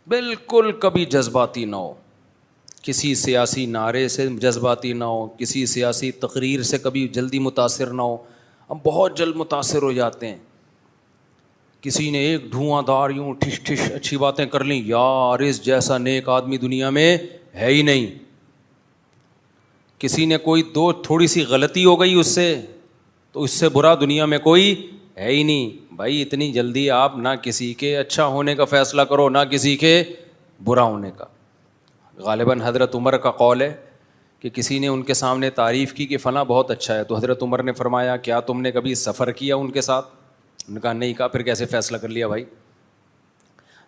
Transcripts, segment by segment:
بالکل کبھی جذباتی نہ ہو، کسی سیاسی نعرے سے جذباتی نہ ہو، کسی سیاسی تقریر سے کبھی جلدی متاثر نہ ہو. ہم بہت جلد متاثر ہو جاتے ہیں. کسی نے ایک دھواں دار یوں ٹھش ٹھش اچھی باتیں کر لیں، یار اس جیسا نیک آدمی دنیا میں ہے ہی نہیں. کسی نے کوئی دو تھوڑی سی غلطی ہو گئی اس سے، تو اس سے برا دنیا میں کوئی ہے ہی نہیں. بھائی اتنی جلدی آپ نہ کسی کے اچھا ہونے کا فیصلہ کرو نہ کسی کے برا ہونے کا. غالباً حضرت عمر کا قول ہے کہ کسی نے ان کے سامنے تعریف کی کہ فلاں بہت اچھا ہے، تو حضرت عمر نے فرمایا کیا تم نے کبھی سفر کیا ان کے ساتھ؟ ان کا نہیں. کہا پھر کیسے فیصلہ کر لیا بھائی؟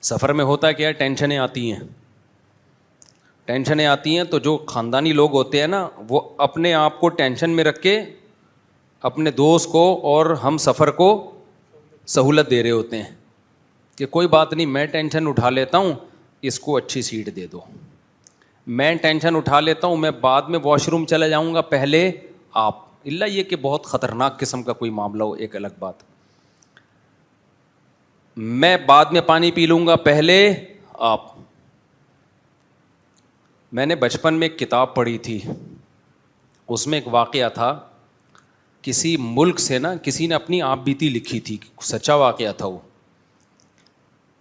سفر میں ہوتا کیا ہے، ٹینشنیں آتی ہیں. ٹینشنیں آتی ہیں تو جو خاندانی لوگ ہوتے ہیں نا، وہ اپنے آپ کو ٹینشن میں رکھ کے اپنے دوست کو اور ہم سفر کو سہولت دے رہے ہوتے ہیں کہ کوئی بات نہیں، میں ٹینشن اٹھا لیتا ہوں، اس کو اچھی سیٹ دے دو. میں ٹینشن اٹھا لیتا ہوں، میں بعد میں واش روم چلا جاؤں گا، پہلے آپ. اللہ یہ کہ بہت خطرناک قسم کا کوئی معاملہ ہو ایک الگ بات. میں بعد میں پانی پی لوں گا، پہلے آپ. میں نے بچپن میں ایک کتاب پڑھی تھی، اس میں ایک واقعہ تھا. کسی ملک سے نا کسی نے اپنی آپ بیتی لکھی تھی، سچا واقعہ تھا وہ.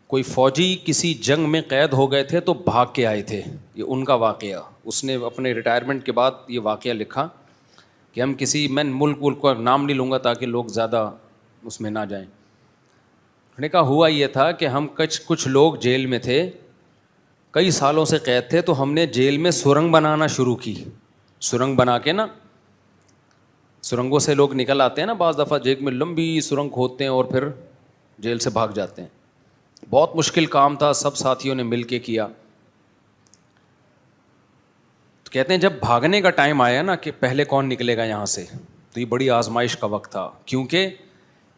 کوئی فوجی کسی جنگ میں قید ہو گئے تھے تو بھاگ کے آئے تھے، یہ ان کا واقعہ. اس نے اپنے ریٹائرمنٹ کے بعد یہ واقعہ لکھا کہ ہم کسی، میں ملک کا نام نہیں لوں گا تاکہ لوگ زیادہ اس میں نہ جائیں. انہوں نے کہا ہوا یہ تھا کہ ہم کچھ لوگ جیل میں تھے، کئی سالوں سے قید تھے، تو ہم نے جیل میں سرنگ بنانا شروع کی. سرنگ بنا کے نا، سرنگوں سے لوگ نکل آتے ہیں نا بعض دفعہ، جیل میں لمبی سرنگ کھودتے ہیں اور پھر جیل سے بھاگ جاتے ہیں. بہت مشکل کام تھا، سب ساتھیوں نے مل کے کیا. تو کہتے ہیں جب بھاگنے کا ٹائم آیا نا کہ پہلے کون نکلے گا یہاں سے، تو یہ بڑی آزمائش کا وقت تھا، کیونکہ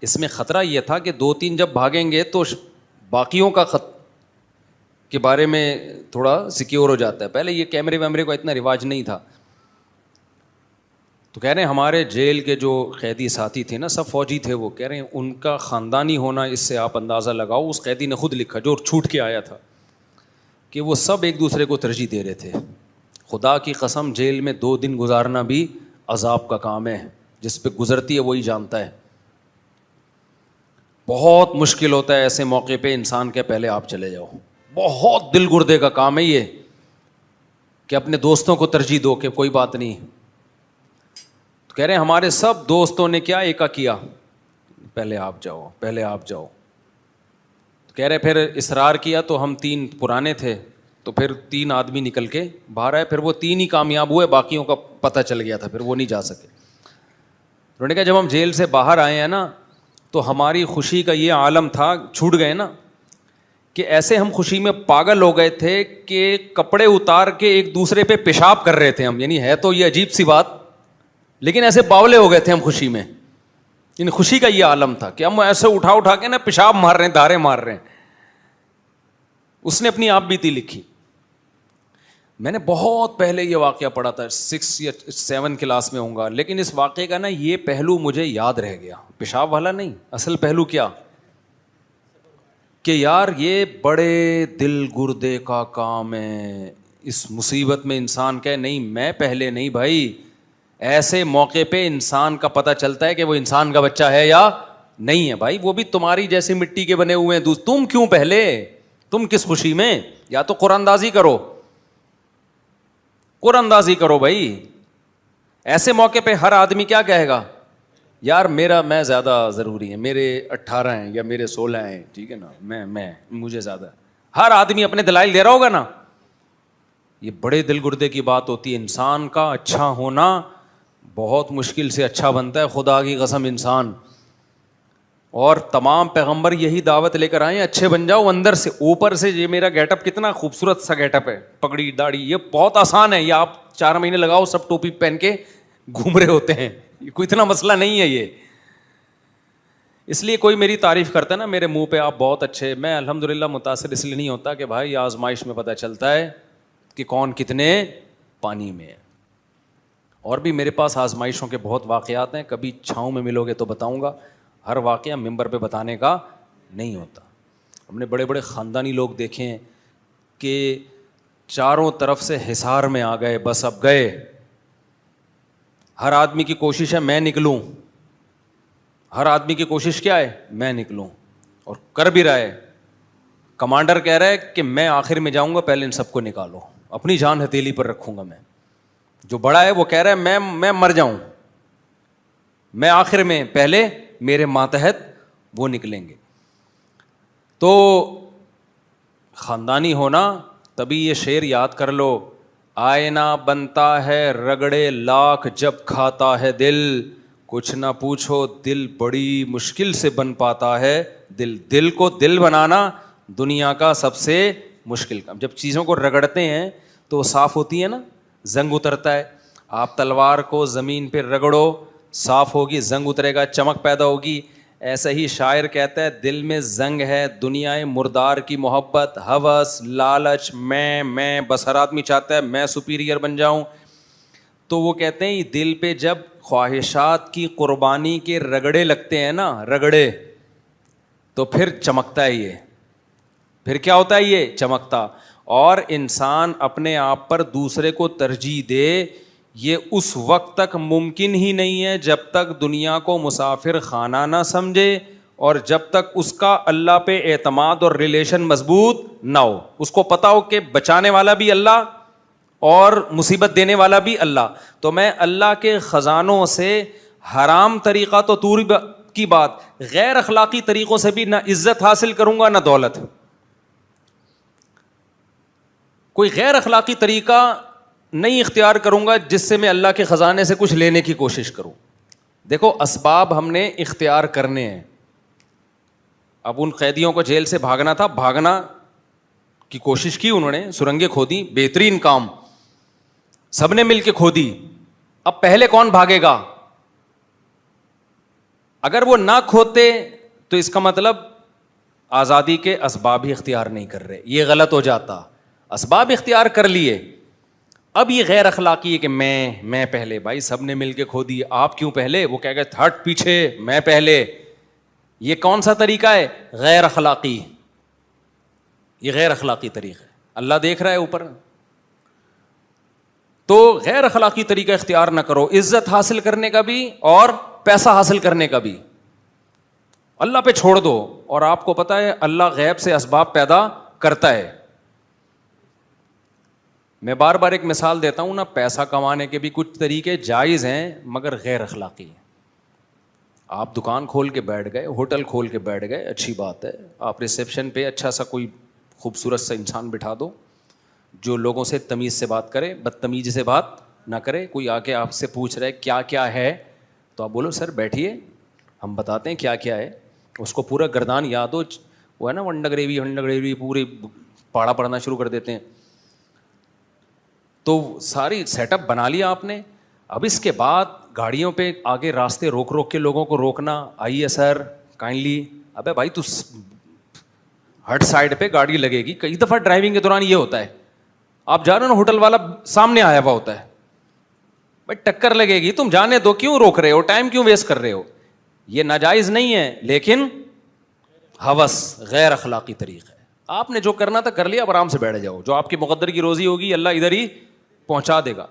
اس میں خطرہ یہ تھا کہ 2-3 جب بھاگیں گے تو باقیوں کا کے بارے میں تھوڑا سیکیور ہو جاتا ہے. پہلے یہ کیمرے ویمرے کا اتنا رواج نہیں تھا. تو کہہ رہے ہیں ہمارے جیل کے جو قیدی ساتھی تھے نا، سب فوجی تھے. وہ کہہ رہے ہیں ان کا خاندانی ہونا، اس سے آپ اندازہ لگاؤ. اس قیدی نے خود لکھا جو چھوٹ کے آیا تھا کہ وہ سب ایک دوسرے کو ترجیح دے رہے تھے. خدا کی قسم جیل میں 2 دن گزارنا بھی عذاب کا کام ہے، جس پہ گزرتی ہے وہی جانتا ہے. بہت مشکل ہوتا ہے ایسے موقع پہ انسان کے پہلے آپ چلے جاؤ. بہت دل گردے کا کام ہے یہ کہ اپنے دوستوں کو ترجیح دو کہ کوئی بات نہیں. تو کہہ رہے ہیں ہمارے سب دوستوں نے کیا ایکا کیا، پہلے آپ جاؤ، پہلے آپ جاؤ. تو کہہ رہے پھر اصرار کیا تو ہم 3 پرانے تھے، تو پھر 3 آدمی نکل کے باہر آئے. پھر وہ 3 ہی کامیاب ہوئے، باقیوں کا پتہ چل گیا تھا، پھر وہ نہیں جا سکے. انہوں نے کہا جب ہم جیل سے باہر آئے ہیں نا، تو ہماری خوشی کا یہ عالم تھا، چھوٹ گئے نا، کہ ایسے ہم خوشی میں پاگل ہو گئے تھے کہ کپڑے اتار کے ایک دوسرے پہ پیشاب کر رہے تھے ہم. یعنی ہے تو یہ عجیب سی بات، لیکن ایسے باولے ہو گئے تھے ہم خوشی میں. یعنی خوشی کا یہ عالم تھا کہ ہم ایسے اٹھا کے نا پیشاب مار رہے ہیں، دھارے مار رہے ہیں. اس نے اپنی آپ بیتی لکھی. میں نے بہت پہلے یہ واقعہ پڑھا تھا، 6 یا 7 کلاس میں ہوں گا، لیکن اس واقعے کا نا یہ پہلو مجھے یاد رہ گیا. پیشاب والا نہیں، اصل پہلو کیا کہ یار یہ بڑے دل گردے کا کام ہے. اس مصیبت میں انسان کہے نہیں میں پہلے نہیں بھائی. ایسے موقع پہ انسان کا پتہ چلتا ہے کہ وہ انسان کا بچہ ہے یا نہیں ہے. بھائی وہ بھی تمہاری جیسے مٹی کے بنے ہوئے ہیں، تم کیوں پہلے، تم کس خوشی میں؟ یا تو قرآن اندازی کرو، قرآن اندازی کرو بھائی. ایسے موقع پہ ہر آدمی کیا کہے گا، یار میں زیادہ ضروری ہے، میرے 18 ہیں یا میرے 16 ہیں، ٹھیک ہے نا، میں مجھے زیادہ. ہر آدمی اپنے دلائل دے رہا ہوگا نا. یہ بڑے دل گردے کی بات ہوتی ہے. انسان کا اچھا ہونا بہت مشکل سے اچھا بنتا ہے، خدا کی قسم انسان. اور تمام پیغمبر یہی دعوت لے کر آئے ہیں، اچھے بن جاؤ اندر سے. اوپر سے یہ میرا گیٹ اپ کتنا خوبصورت سا گیٹ اپ ہے، پگڑی داڑھی، یہ بہت آسان ہے. یہ آپ 4 مہینے لگاؤ، سب ٹوپی پہن کے گھوم رہے ہوتے ہیں. کوئی اتنا مسئلہ نہیں ہے یہ. اس لیے کوئی میری تعریف کرتا ہے نا میرے منہ پہ آپ بہت اچھے، میں الحمدللہ متاثر اس لیے نہیں ہوتا کہ بھائی آزمائش میں پتہ چلتا ہے کہ کون کتنے پانی میں ہے. اور بھی میرے پاس آزمائشوں کے بہت واقعات ہیں، کبھی چھاؤں میں ملو گے تو بتاؤں گا. ہر واقعہ ممبر پہ بتانے کا نہیں ہوتا. ہم نے بڑے بڑے خاندانی لوگ دیکھے ہیں کہ چاروں طرف سے حصار میں آ گئے, بس اب گئے. ہر آدمی کی کوشش ہے میں نکلوں, ہر آدمی کی کوشش کیا ہے, میں نکلوں, اور کر بھی رہا ہے. کمانڈر کہہ رہا ہے کہ میں آخر میں جاؤں گا, پہلے ان سب کو نکالو, اپنی جان ہتھیلی پر رکھوں گا میں. جو بڑا ہے وہ کہہ رہا ہے میں مر جاؤں, میں آخر میں, پہلے میرے ماتحت وہ نکلیں گے. تو خاندانی ہونا, تبھی یہ شعر یاد کر لو, آئینہ بنتا ہے رگڑے لاکھ جب کھاتا ہے دل, کچھ نہ پوچھو دل بڑی مشکل سے بن پاتا ہے دل. دل کو دل بنانا دنیا کا سب سے مشکل کام. جب چیزوں کو رگڑتے ہیں تو وہ صاف ہوتی ہے نا, زنگ اترتا ہے. آپ تلوار کو زمین پہ رگڑو, صاف ہوگی, زنگ اترے گا, چمک پیدا ہوگی. ایسا ہی شاعر کہتا ہے دل میں زنگ ہے, دنیا مردار کی محبت, ہوس, لالچ, میں بس ہر آدمی چاہتا ہے میں سپیریئر بن جاؤں. تو وہ کہتے ہیں دل پہ جب خواہشات کی قربانی کے رگڑے لگتے ہیں نا, رگڑے, تو پھر چمکتا ہے یہ, پھر کیا ہوتا ہے یہ چمکتا. اور انسان اپنے آپ پر دوسرے کو ترجیح دے, یہ اس وقت تک ممکن ہی نہیں ہے جب تک دنیا کو مسافر خانہ نہ سمجھے, اور جب تک اس کا اللہ پہ اعتماد اور ریلیشن مضبوط نہ ہو. اس کو پتا ہو کہ بچانے والا بھی اللہ اور مصیبت دینے والا بھی اللہ. تو میں اللہ کے خزانوں سے حرام طریقہ تو دور کی بات, غیر اخلاقی طریقوں سے بھی نہ عزت حاصل کروں گا نہ دولت. کوئی غیر اخلاقی طریقہ نہیں اختیار کروں گا جس سے میں اللہ کے خزانے سے کچھ لینے کی کوشش کروں. دیکھو اسباب ہم نے اختیار کرنے ہیں. اب ان قیدیوں کو جیل سے بھاگنا تھا, بھاگنا کی کوشش کی انہوں نے, سرنگیں کھودی, بہترین کام, سب نے مل کے کھودی. اب پہلے کون بھاگے گا؟ اگر وہ نہ کھودتے تو اس کا مطلب آزادی کے اسباب ہی اختیار نہیں کر رہے, یہ غلط ہو جاتا. اسباب اختیار کر لیے, اب یہ غیر اخلاقی ہے کہ میں پہلے. بھائی سب نے مل کے کھودی, آپ کیوں پہلے؟ وہ کہہ گئے ہٹ پیچھے, میں پہلے. یہ کون سا طریقہ ہے؟ غیر اخلاقی. یہ غیر اخلاقی طریقہ ہے, اللہ دیکھ رہا ہے اوپر. تو غیر اخلاقی طریقہ اختیار نہ کرو, عزت حاصل کرنے کا بھی اور پیسہ حاصل کرنے کا بھی اللہ پہ چھوڑ دو. اور آپ کو پتا ہے اللہ غیب سے اسباب پیدا کرتا ہے. میں بار بار ایک مثال دیتا ہوں نا, پیسہ کمانے کے بھی کچھ طریقے جائز ہیں مگر غیر اخلاقی ہیں. آپ دکان کھول کے بیٹھ گئے, ہوٹل کھول کے بیٹھ گئے, اچھی بات ہے. آپ ریسیپشن پہ اچھا سا کوئی خوبصورت سا انسان بٹھا دو جو لوگوں سے تمیز سے بات کرے, بدتمیزی سے بات نہ کرے. کوئی آ کے آپ سے پوچھ رہے کیا کیا ہے, تو آپ بولو سر بیٹھیے ہم بتاتے ہیں کیا کیا ہے. اس کو پورا گردان یاد ہو, وہ ہے نا ونڈا گریوی پوری پاڑا پڑھنا شروع کر دیتے ہیں. تو ساری سیٹ اپ بنا لیا آپ نے. اب اس کے بعد گاڑیوں پہ آگے راستے روک روک کے لوگوں کو روکنا, آئیے سر کائنڈلی, ابے بھائی تو ہٹ سائڈ پہ گاڑی لگے گی. کئی دفعہ ڈرائیونگ کے دوران یہ ہوتا ہے, آپ جا رہے ہو نا, ہوٹل والا سامنے آیا ہوا ہوتا ہے, بھائی ٹکر لگے گی, تم جانے دو, کیوں روک رہے ہو, ٹائم کیوں ویسٹ کر رہے ہو. یہ ناجائز نہیں ہے لیکن ہوس غیر اخلاقی طریقہ ہے. آپ نے جو کرنا تھا کر لیا, اب آرام سے بیٹھ جاؤ. جو آپ کی مقدر کی روزی ہوگی اللہ ادھر ہی پہنچا دے گا.